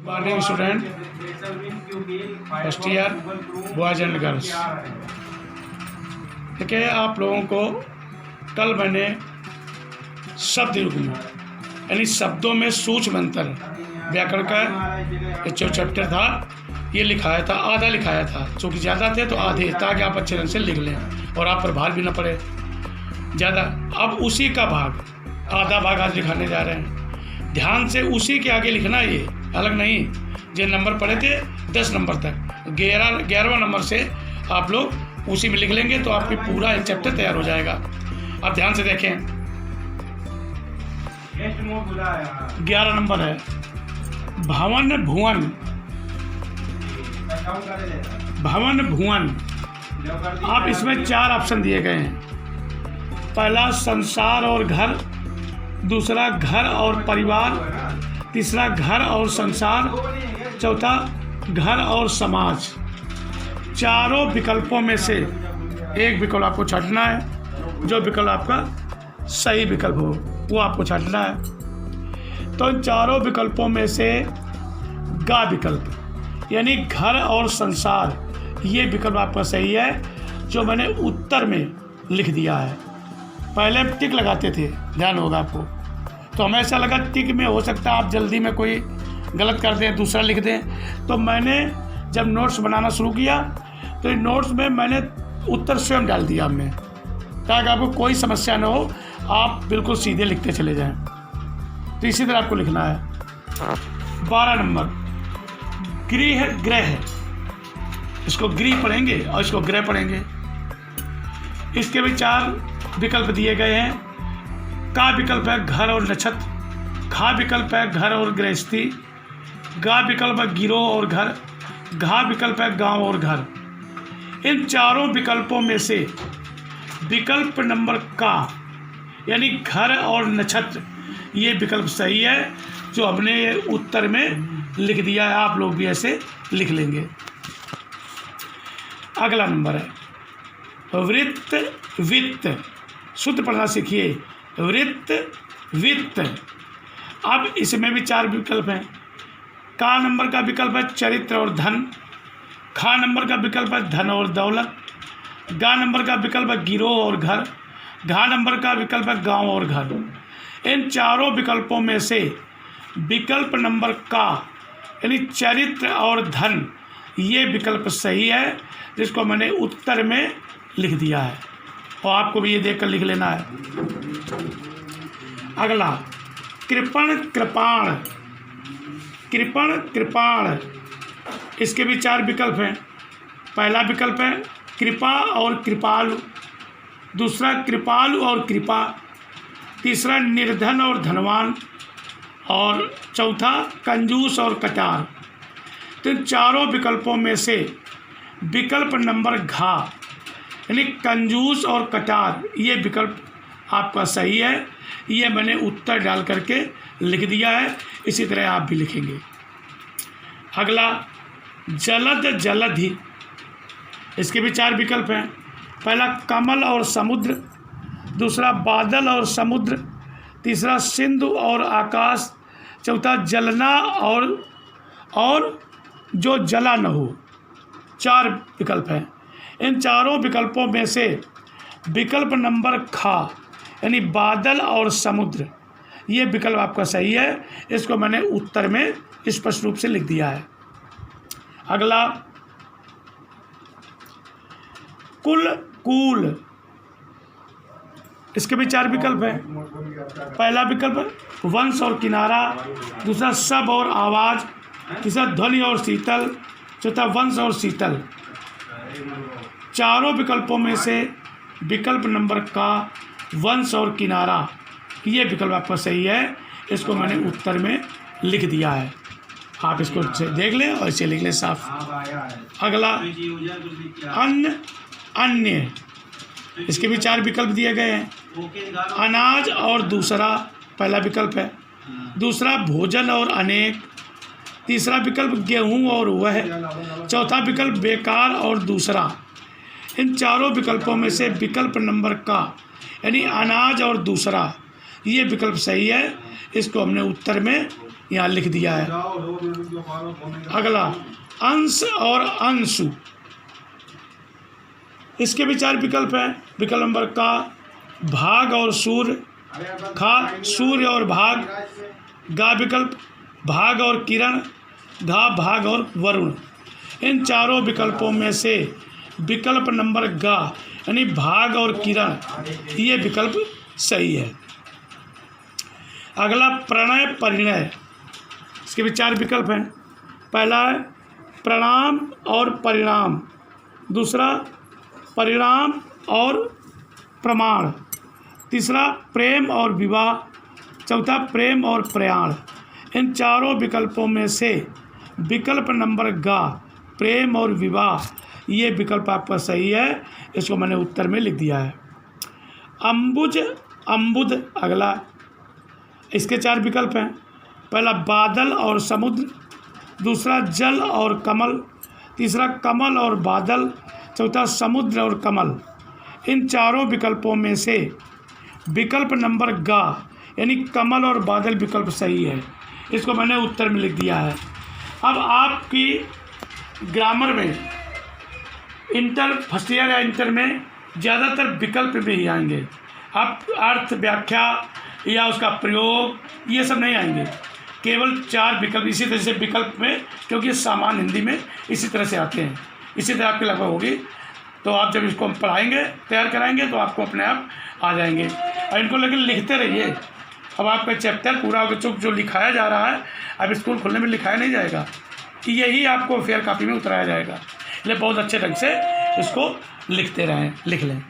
Morning student, first year, boys and girls. देखिए, आप लोगों को कल मैंने शब्द युग्म यानी शब्दों में सूक्ष्म अंतर व्याकरण का जो चैप्टर था ये लिखाया था, आधा लिखाया था। चूँकि ज़्यादा थे तो आधे, ताकि आप अच्छे ढंग से लिख लें और आप पर भार भी ना पड़े ज़्यादा। अब उसी का भाग, आधा भाग आज लिखाने जा रहे हैं। ध्यान से उसी के आगे लिखना, ये अलग नहीं। जो नंबर पढ़े थे 10 नंबर तक, 11वां नंबर से आप लोग उसी में लिख लेंगे तो आपकी पूरा एक चैप्टर तैयार हो जाएगा। आप ध्यान से देखें, 11 नंबर है भवन भुवन। भवन भुवन, आप इसमें 4 ऑप्शन दिए गए हैं। पहला संसार और घर, दूसरा घर और परिवार, तीसरा घर और संसार, चौथा घर और समाज। चारों विकल्पों में से एक विकल्प आपको छांटना है। जो विकल्प आपका सही विकल्प हो वो आपको छांटना है। तो इन चारों विकल्पों में से गा विकल्प यानी घर और संसार, ये विकल्प आपका सही है, जो मैंने उत्तर में लिख दिया है। पहले टिक लगाते थे, ध्यान होगा आपको, तो हमें ऐसा लगा टिक में हो सकता है आप जल्दी में कोई गलत कर दें, दूसरा लिख दें। तो मैंने जब नोट्स बनाना शुरू किया तो इन नोट्स में मैंने उत्तर स्वयं डाल दिया हमने, ताकि आपको कोई समस्या ना हो, आप बिल्कुल सीधे लिखते चले जाएं। तो इसी तरह आपको लिखना है। 12 नंबर गृह ग्रह, इसको गृह पढ़ेंगे और इसको ग्रह पढ़ेंगे। इसके भी 4 विकल्प दिए गए हैं। का विकल्प है घर और नक्षत्र, खा विकल्प है घर और गृहस्थी, गा विकल्प है गिरोह और घर, घा विकल्प है गांव और घर। इन चारों विकल्पों में से विकल्प नंबर का यानी घर और नक्षत्र, ये विकल्प सही है, जो हमने उत्तर में लिख दिया है। आप लोग भी ऐसे लिख लेंगे। अगला नंबर है वृत्त वित्त। शुद्ध पढ़ना सीखिए, वृत्त वित्त। अब इसमें भी 4 विकल्प हैं। का नंबर का विकल्प है चरित्र और धन, खा नंबर का विकल्प है धन और दौलत, गा नंबर का विकल्प है गिरोह और घर, घा नंबर का विकल्प है गांव और घर। इन चारों विकल्पों में से विकल्प नंबर का यानी चरित्र और धन, ये विकल्प सही है, जिसको मैंने उत्तर में लिख दिया है, और आपको भी ये देखकर लिख लेना है। अगला कृपण कृपाण। कृपण कृपाण, इसके भी 4 विकल्प हैं। पहला विकल्प है कृपा और कृपालु, दूसरा कृपालु और कृपा, तीसरा निर्धन और धनवान, और चौथा कंजूस और कटार। तो इन चारों विकल्पों में से विकल्प नंबर घा यानी कंजूस और कटार, ये विकल्प आपका सही है। ये मैंने उत्तर डाल करके लिख दिया है। इसी तरह आप भी लिखेंगे। अगला जलद जलधि, इसके भी 4 विकल्प हैं। पहला कमल और समुद्र, दूसरा बादल और समुद्र, तीसरा सिंधु और आकाश, चौथा जलना और जो जला न हो। 4 विकल्प हैं। इन चारों विकल्पों में से विकल्प नंबर खा यानी बादल और समुद्र, ये विकल्प आपका सही है। इसको मैंने उत्तर में स्पष्ट रूप से लिख दिया है। अगला कुल कूल, इसके भी 4 विकल्प हैं। पहला विकल्प वंश और किनारा, दूसरा सब और आवाज़, तीसरा ध्वनि और शीतल, चौथा वंश और शीतल। चारों विकल्पों में से विकल्प नंबर का वंश और किनारा, ये विकल्प आपका सही है। इसको मैंने उत्तर में लिख दिया है। आप इसको देख लें और इसे लिख लें साफ। अगला अन्न अन्य, इसके भी 4 विकल्प दिए गए हैं। अनाज और दूसरा पहला विकल्प है, दूसरा भोजन और अनेक, तीसरा विकल्प गेहूं और वह, चौथा विकल्प बेकार और दूसरा। इन चारों विकल्पों में से विकल्प नंबर का यानी अनाज और दूसरा, ये विकल्प सही है। इसको हमने उत्तर में यहाँ लिख दिया है। अगला अंश और अंशु, इसके भी 4 विकल्प हैं। विकल्प नंबर का भाग और सूर्य, खा सूर्य और भाग, गा विकल्प भाग और किरण, घा भाग और वरुण। इन चारों विकल्पों में से विकल्प नंबर गा यानी भाग और किरण, ये विकल्प सही है। अगला प्रणय परिणय, इसके भी 4 विकल्प हैं। पहला है प्रणाम और परिणाम, दूसरा परिणाम और प्रमाण, तीसरा प्रेम और विवाह, चौथा प्रेम और प्रयाण। इन चारों विकल्पों में से विकल्प नंबर गा प्रेम और विवाह, ये विकल्प आपका सही है। इसको मैंने उत्तर में लिख दिया है। अम्बुज अम्बुद, अगला इसके 4 विकल्प हैं। पहला बादल और समुद्र, दूसरा जल और कमल, तीसरा कमल और बादल, चौथा समुद्र और कमल। इन चारों विकल्पों में से विकल्प नंबर गा यानी कमल और बादल विकल्प सही है। इसको मैंने उत्तर में लिख दिया है। अब आपकी ग्रामर में इंटर फर्स्ट ईयर या इंटर में ज़्यादातर विकल्प भी ही आएंगे। आप अर्थ व्याख्या या उसका प्रयोग ये सब नहीं आएंगे, केवल 4 विकल्प। इसी तरह से विकल्प में, क्योंकि सामान्य हिंदी में इसी तरह से आते हैं, इसी तरह आपकी लगभग होगी। तो आप जब इसको हम पढ़ाएंगे, तैयार कराएंगे, तो आपको अपने आप आ जाएंगे। और इनको लेकिन लिखते रहिए। अब आपका चैप्टर पूरा होकर चुप जो लिखाया जा रहा है, अब स्कूल खुलने में लिखाया नहीं जाएगा, कि यही आपको फेयर कॉपी में उतराया जाएगा। इसलिए बहुत अच्छे ढंग से इसको लिखते रहें, लिख लें।